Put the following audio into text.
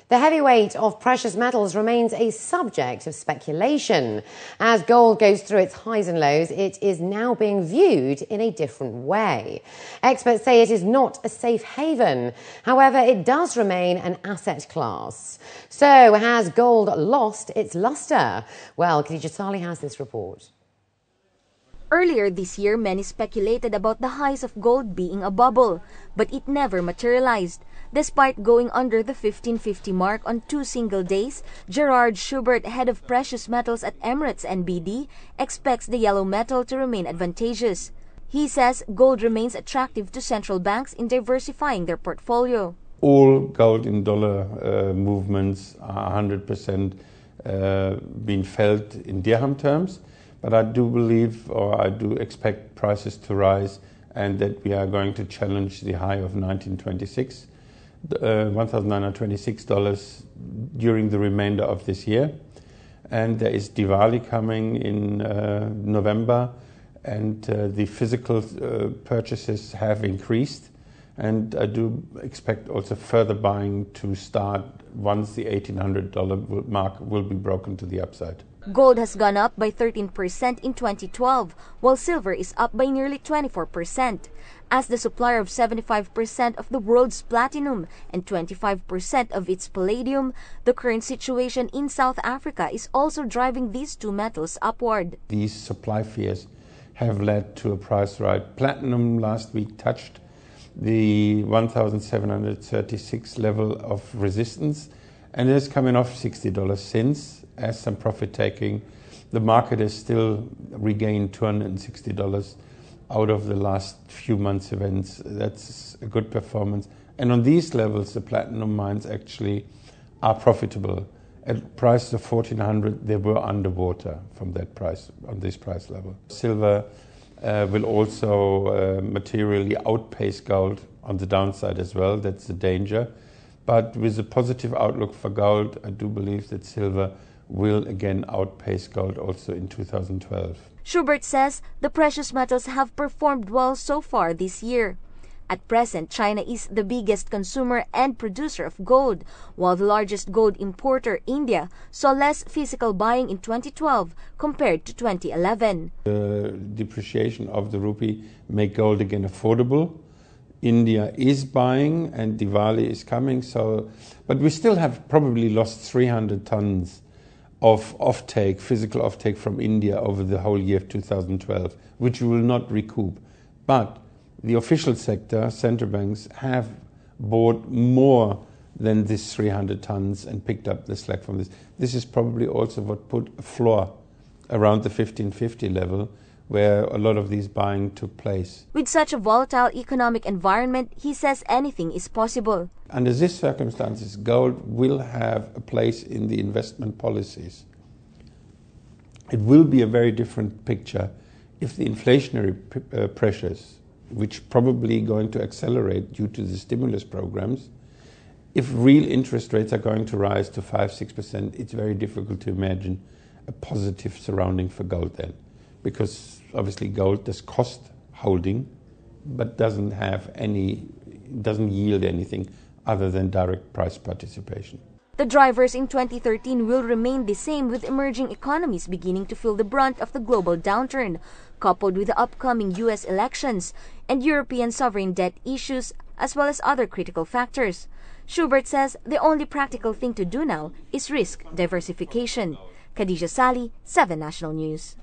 The heavyweight of precious metals remains a subject of speculation. As gold goes through its highs and lows, it is now being viewed in a different way. Experts say it is not a safe haven. However, it does remain an asset class. So, has gold lost its luster? Well, Khadija Salih has this report. Earlier this year, many speculated about the highs of gold being a bubble, but it never materialized. Despite going under the 1550 mark on 2 single days, Gerard Schubert, head of precious metals at Emirates NBD, expects the yellow metal to remain advantageous. He says gold remains attractive to central banks in diversifying their portfolio. All gold in dollar movements are 100% being felt in dirham terms. But I do believe, or I do expect prices to rise, and that we are going to challenge the high of $1,926 during the remainder of this year. And there is Diwali coming in November, and the physical purchases have increased. And I do expect also further buying to start once the $1,800 mark will be broken to the upside. Gold has gone up by 13% in 2012, while silver is up by nearly 24%. As the supplier of 75% of the world's platinum and 25% of its palladium, the current situation in South Africa is also driving these two metals upward. These supply fears have led to a price rise. Platinum last week touched the 1,736 level of resistance, and it is coming off $60 since. As some profit taking, the market has still regained $260 out of the last few months' events. That's a good performance. And on these levels, the platinum mines actually are profitable. At prices of $1,400, they were underwater from that price, on this price level. Silver will also materially outpace gold on the downside as well. That's the danger. But with a positive outlook for gold, I do believe that silver will again outpace gold also in 2012. Schubert says the precious metals have performed well so far this year. At present, China is the biggest consumer and producer of gold, while the largest gold importer, India, saw less physical buying in 2012 compared to 2011. The depreciation of the rupee make gold again affordable. India is buying and Diwali is coming, but we still have probably lost 300 tons of offtake, physical offtake from India over the whole year of 2012, which we will not recoup. But the official sector, central banks, have bought more than this 300 tons and picked up the slack from this. This is probably also what put a floor around the 1550 level, where a lot of these buying took place. With such a volatile economic environment, he says anything is possible. Under these circumstances, gold will have a place in the investment policies. It will be a very different picture if the inflationary pressures, which probably going to accelerate due to the stimulus programs, if real interest rates are going to rise to 5-6%, it's very difficult to imagine a positive surrounding for gold then. Because obviously gold does cost holding, but doesn't yield anything other than direct price participation. The drivers in 2013 will remain the same, with emerging economies beginning to feel the brunt of the global downturn, coupled with the upcoming U.S. elections and European sovereign debt issues, as well as other critical factors. Schubert says the only practical thing to do now is risk diversification. Khadija Salih, 7 National News.